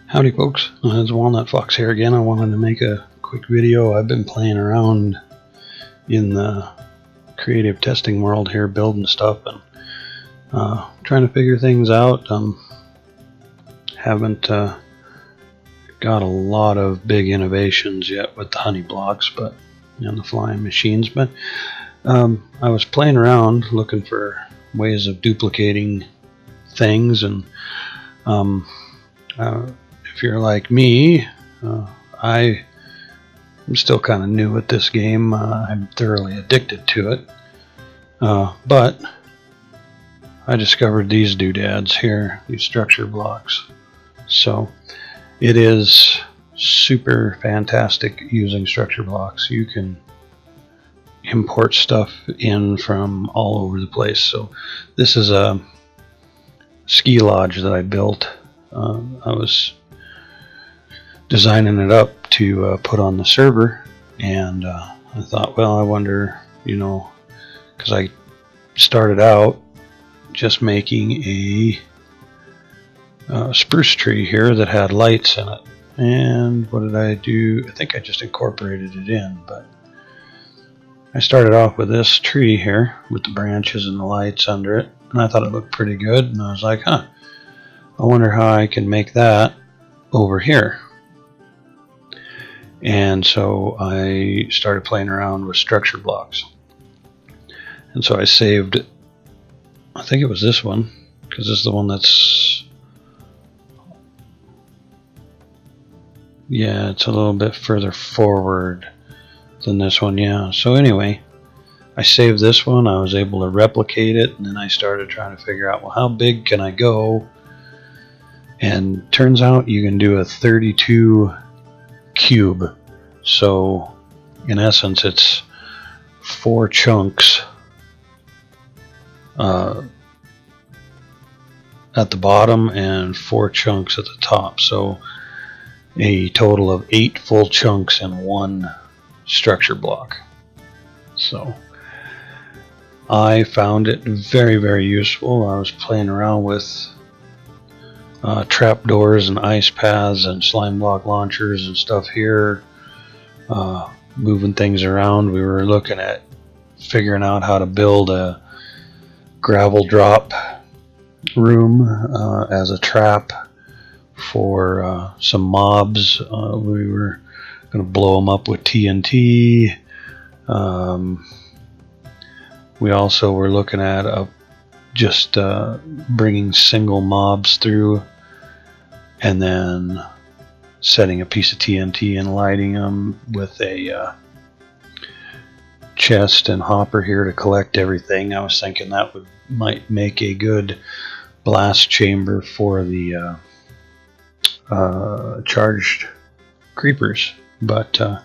Howdy folks, it's Walnut Fox here again. I wanted to make a quick video. I've been playing around in the creative testing world here, building stuff and trying to figure things out. Haven't got a lot of big innovations yet with the honey blocks and the flying machines, but I was playing around looking for ways of duplicating things, and if you're like me, I'm still kind of new at this game. I'm thoroughly addicted to it, but I discovered these doodads here, these structure blocks. So it is super fantastic using structure blocks. You can import stuff in from all over the place. So this is a ski lodge that I built. I was designing it up to put on the server, and I thought, well, I wonder, because I started out just making a spruce tree here that had lights in it. And what did I do? I think I just incorporated it in, but I started off with this tree here with the branches and the lights under it, and I thought it looked pretty good, and I was like, I wonder how I can make that over here. And so I started playing around with structure blocks, and so I saved, I think it was this one, because this is the one that's, yeah, it's a little bit further forward than this one. Yeah, so anyway, I saved this one. I was able to replicate it, and then I started trying to figure out, well, how big can I go? And turns out you can do a 32 cube. So in essence, it's 4 chunks at the bottom and 4 chunks at the top. So a total of 8 full chunks in one structure block. So I found it very, very useful. I was playing around with trapdoors and ice paths and slime block launchers and stuff here, moving things around. We were looking at figuring out how to build a gravel drop room as a trap for some mobs. We were going to blow them up with TNT. We also were looking at just bringing single mobs through and then setting a piece of TNT and lighting them with a chest and hopper here to collect everything. I was thinking that might make a good blast chamber for the charged creepers, but I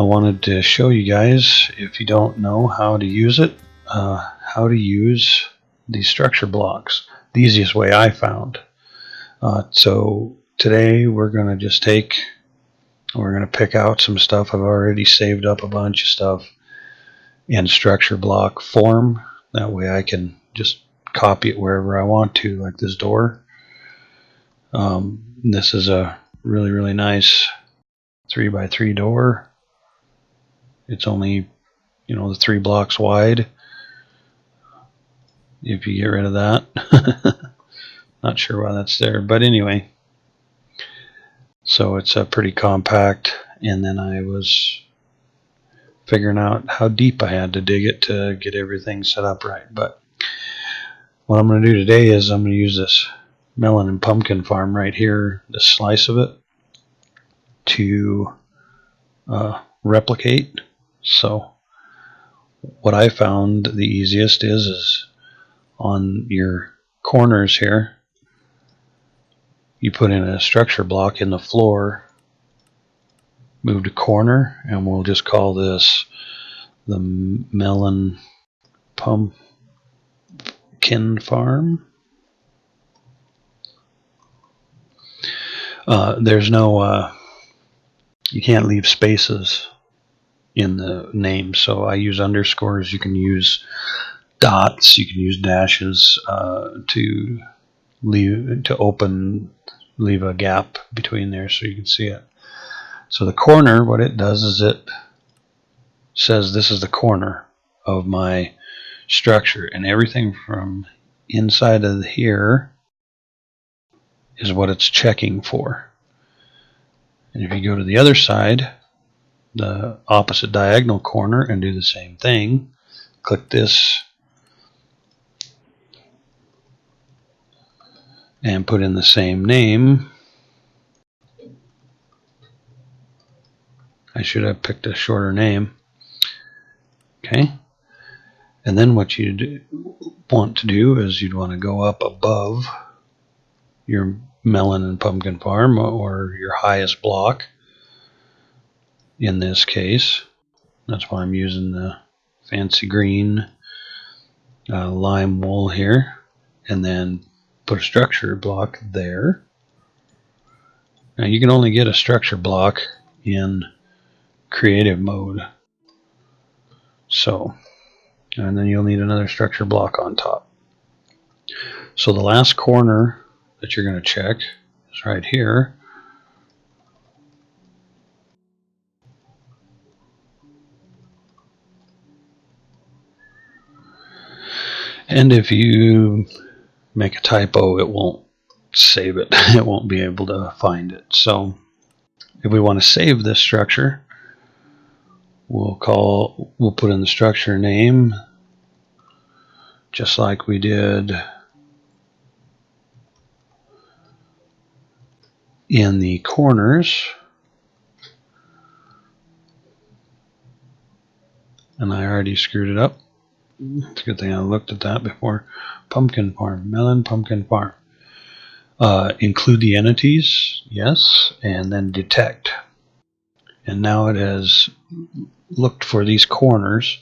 wanted to show you guys, if you don't know how to use it, how to use these structure blocks the easiest way I found. So today we're going to pick out some stuff. I've already saved up a bunch of stuff in structure block form. That way I can just copy it wherever I want to, like this door. This is a really, really nice 3x3 door. It's only, the 3 blocks wide. If you get rid of that. Not sure why that's there, but anyway. So it's pretty compact, and then I was figuring out how deep I had to dig it to get everything set up right. But what I'm going to do today is I'm going to use this melon and pumpkin farm right here, this slice of it, to replicate. So what I found the easiest is on your corners here, you put in a structure block in the floor, move to corner, and we'll just call this the melon pumpkin farm. There's no, you can't leave spaces in the name, so I use underscores. You can use dots, you can use dashes to open leave a gap between there so you can see it. So the corner, what it does is it says this is the corner of my structure, and everything from inside of here is what it's checking for. And if you go to the other side, the opposite diagonal corner, and do the same thing, click this and put in the same name. I should have picked a shorter name. Okay. And then what you want to do is you'd want to go up above your melon and pumpkin farm, or your highest block in this case. That's why I'm using the fancy green lime wool here, and then put a structure block there. Now you can only get a structure block in creative mode, so, and then you'll need another structure block on top. So the last corner that you're going to check is right here. And if you make a typo, it won't save it. It won't be able to find it. So if we want to save this structure, we'll put in the structure name just like we did in the corners. And I already screwed it up. It's a good thing I looked at that before. Pumpkin farm, melon pumpkin farm. Include the entities, yes, and then detect. And now it has looked for these corners,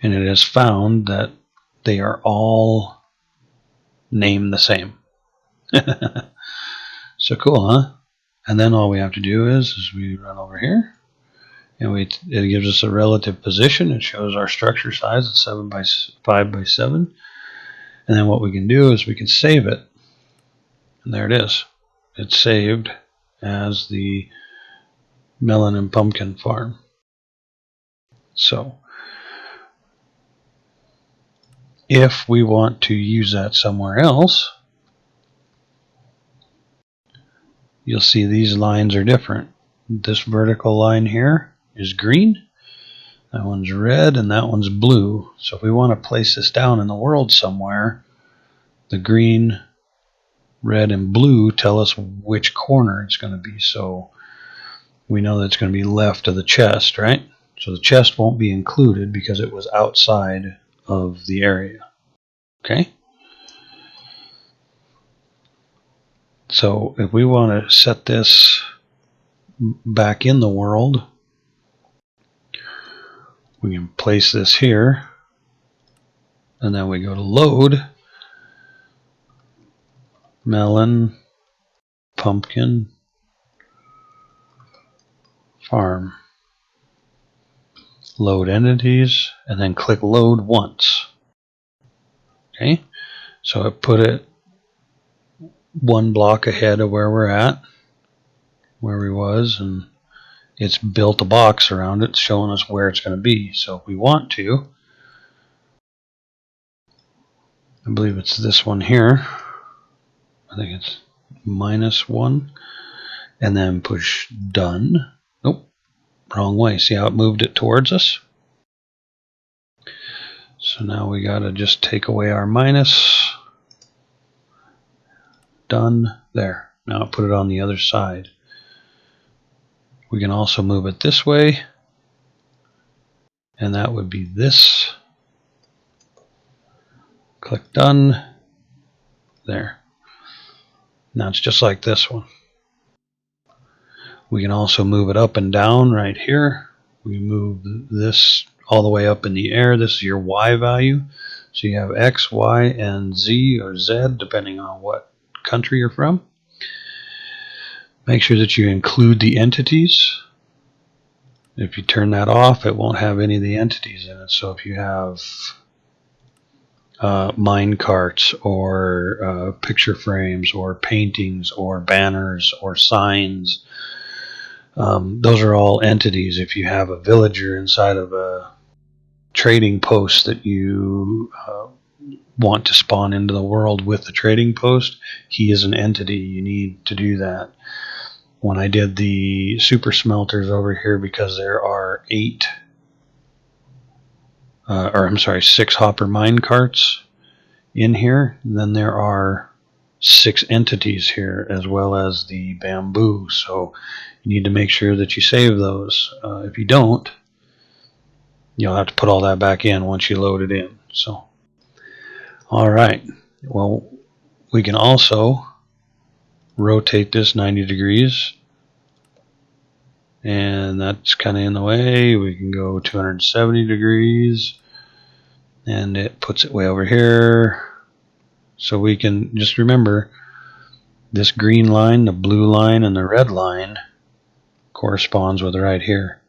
and it has found that they are all named the same. So cool, huh? And then all we have to do is we run over here, and it gives us a relative position. It shows our structure size at 7 by 5 by 7. And then what we can do is we can save it. And there it is. It's saved as the melon and pumpkin farm. So if we want to use that somewhere else, you'll see these lines are different. This vertical line here is green, that one's red, and that one's blue. So if we want to place this down in the world somewhere, the green, red, and blue tell us which corner it's going to be. So we know that it's going to be left of the chest, right? So the chest won't be included because it was outside of the area. Okay? So if we want to set this back in the world, we can place this here, and then we go to load, melon, pumpkin, farm, load entities, and then click load once. Okay, so it put it one block ahead of where we're at, where we was, and it's built a box around it showing us where it's going to be. So if we want to, I believe it's this one here, I think it's -1, and then push done. Nope, wrong way. See how it moved it towards us? So now we got to just take away our minus. Done. There. Now put it on the other side. We can also move it this way, and that would be this. Click done. There. Now it's just like this one. We can also move it up and down right here. We move this all the way up in the air. This is your Y value. So you have X, Y, and Z or Z depending on what country you're from. Make sure that you include the entities. If you turn that off, it won't have any of the entities in it. So if you have mine carts or picture frames or paintings or banners or signs. Those are all entities. If you have a villager inside of a trading post that you want to spawn into the world with the trading post, he is an entity. You need to do that. When I did the super smelters over here, because there are 6 hopper mine carts in here, then there are 6 entities here as well as the bamboo. So you need to make sure that you save those. If you don't, you'll have to put all that back in once you load it in. So, all right. Well, we can also rotate this 90 degrees, and that's kind of in the way. We can go 270 degrees, and it puts it way over here. So we can just remember this green line, the blue line, and the red line corresponds with right here.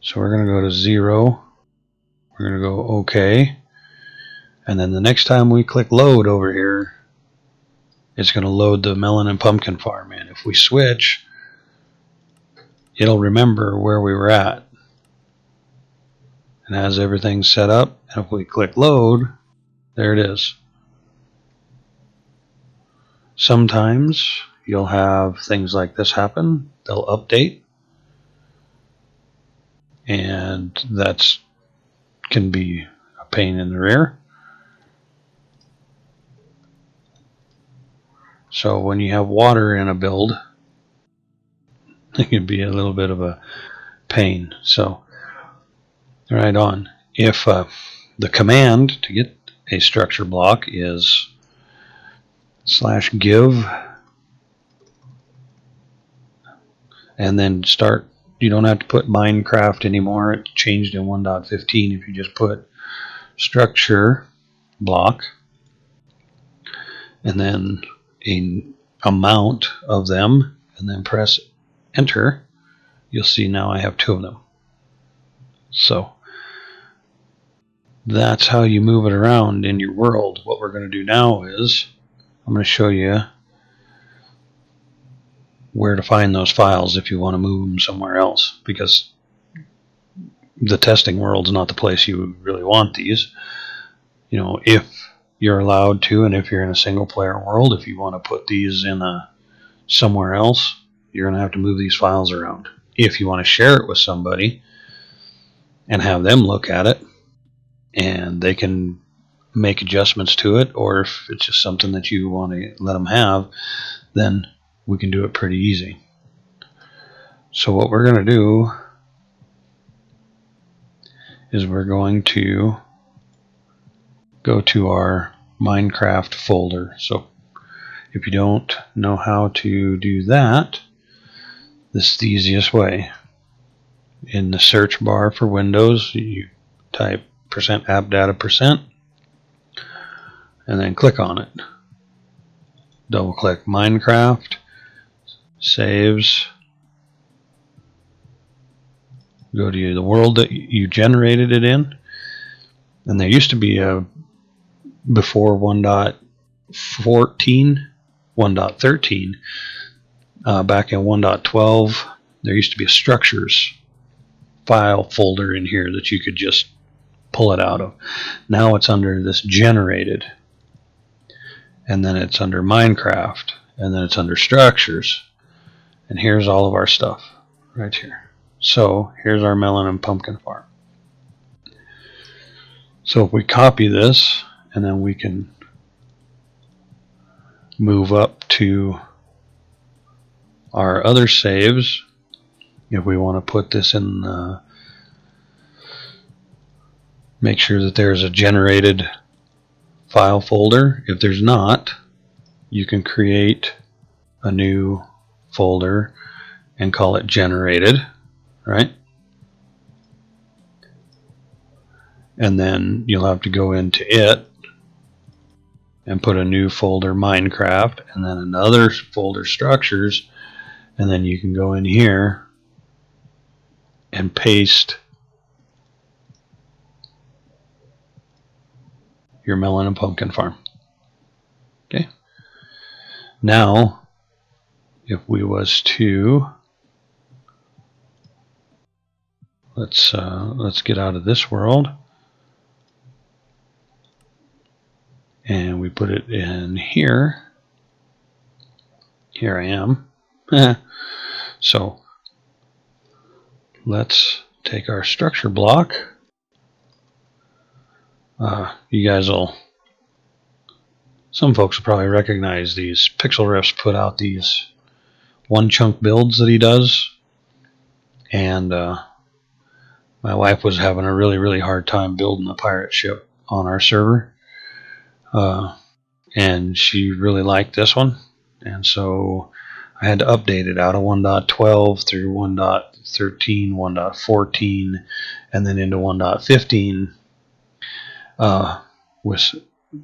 So we're going to go to 0. We're going to go OK. And then the next time we click load over here, it's going to load the melon and pumpkin farm in. If we switch, it'll remember where we were at and has everything set up. And if we click load, there it is. Sometimes you'll have things like this happen. They'll update, and that can be a pain in the rear. So when you have water in a build, it can be a little bit of a pain. So right on. If the command to get a structure block is /give, and then start. You don't have to put Minecraft anymore. It changed in 1.15. If you just put structure block and then an amount of them, and then press enter, you'll see now I have 2 of them. So that's how you move it around in your world. What we're going to do now is I'm going to show you where to find those files if you want to move them somewhere else, because the testing world's not the place you really want these. You know, if you're allowed to, and if you're in a single player world, if you want to put these in somewhere else, you're going to have to move these files around. If you want to share it with somebody and have them look at it and they can make adjustments to it, or if it's just something that you want to let them have, then we can do it pretty easy. So what we're going to do is we're going to go to our Minecraft folder. So if you don't know how to do that, this is the easiest way. In the search bar for Windows, you type %appdata% and then click on it. Double click Minecraft, saves, go to the world that you generated it in. And there used to be a, before 1.14, 1.13, back in 1.12, there used to be a structures file folder in here that you could just pull it out of. Now it's under this generated, and then it's under Minecraft, and then it's under structures, and here's all of our stuff right here. So here's our melon and pumpkin farm. So if we copy this, and then we can move up to our other saves. If we want to put this in, make sure that there's a generated file folder. If there's not, you can create a new folder and call it generated, right? And then you'll have to go into it and put a new folder Minecraft, and then another folder structures, and then you can go in here and paste your melon and pumpkin farm. Okay. Now, if we was to let's get out of this world, and we put it in here. Here I am. So let's take our structure block. You guys will, some folks will probably recognize these. Pixel Riffs put out these one chunk builds that he does, and my wife was having a really hard time building a pirate ship on our server, and she really liked this one, and so I had to update it out of 1.12 through 1.13, 1.14, and then into 1.15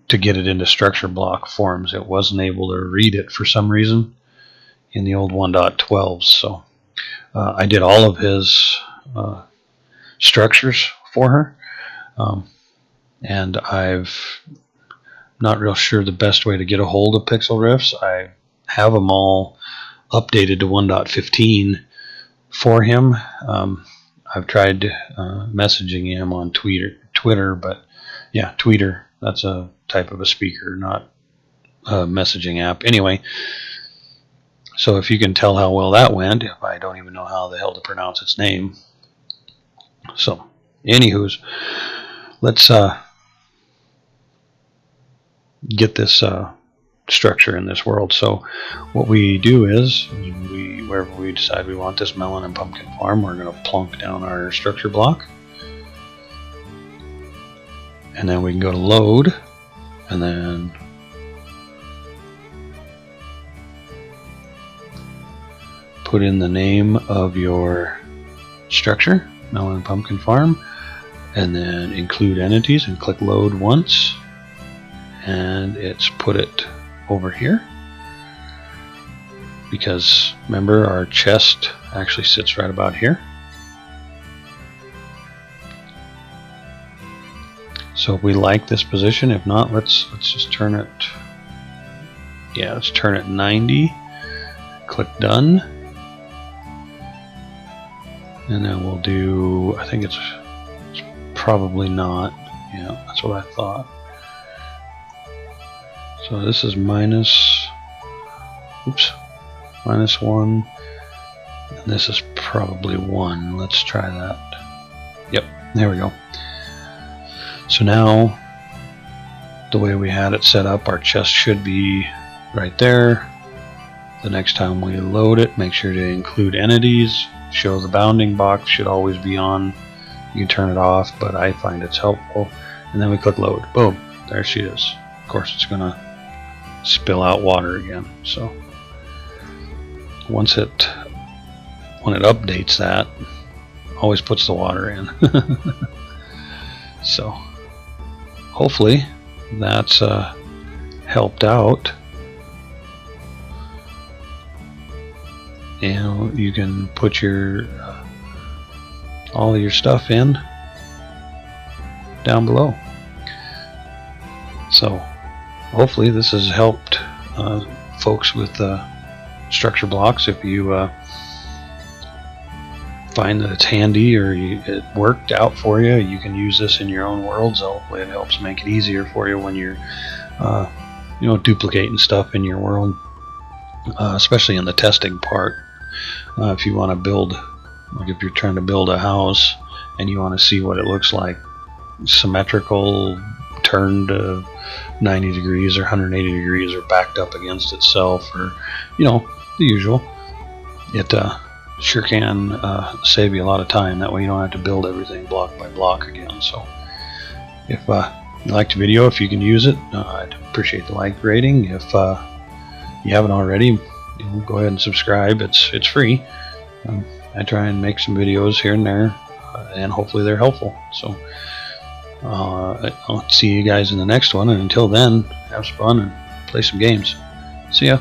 to get it into structure block forms. It wasn't able to read it for some reason in the old 1.12s, so I did all of his structures for her, and I've not real sure the best way to get a hold of Pixel Riffs. I have them all updated to 1.15 for him. I've tried messaging him on Twitter, but yeah, Tweeter, that's a type of a speaker, not a messaging app. Anyway, so if you can tell how well that went, if I don't even know how the hell to pronounce its name. So, anywho's, let's get this structure in this world. So what we do is, wherever we decide we want this melon and pumpkin farm, we're going to plunk down our structure block, and then we can go to load, and then put in the name of your structure, melon and pumpkin farm, and then include entities, and click load once, and it's put it over here, because remember, our chest actually sits right about here. So if we like this position, if not, let's just turn it, yeah, let's turn it 90, click done, and then we'll do, I think it's probably not, yeah, that's what I thought. So this is minus 1, and this is probably 1. Let's try that. Yep, there we go. So now, the way we had it set up, our chest should be right there. The next time we load it, make sure to include entities. Show the bounding box should always be on. You can turn it off, but I find it's helpful. And then we click load. Boom, there she is. Of course, it's gonna spill out water again. So when it updates that, always puts the water in. So hopefully that's helped out, and you can put your all of your stuff in down below. So hopefully this has helped folks with structure blocks. If you find that it's handy, or it worked out for you, you can use this in your own worlds. Hopefully it helps make it easier for you when you're duplicating stuff in your world, especially in the testing part. If you want to build, like if you're trying to build a house and you want to see what it looks like symmetrical, turned 90 degrees or 180 degrees, or backed up against itself, or the usual, it sure can save you a lot of time. That way you don't have to build everything block by block again. So if you liked the video, if you can use it, I'd appreciate the like rating. If you haven't already, go ahead and subscribe. It's free. I try and make some videos here and there, and hopefully they're helpful. So I'll see you guys in the next one, and until then, have some fun and play some games. See ya.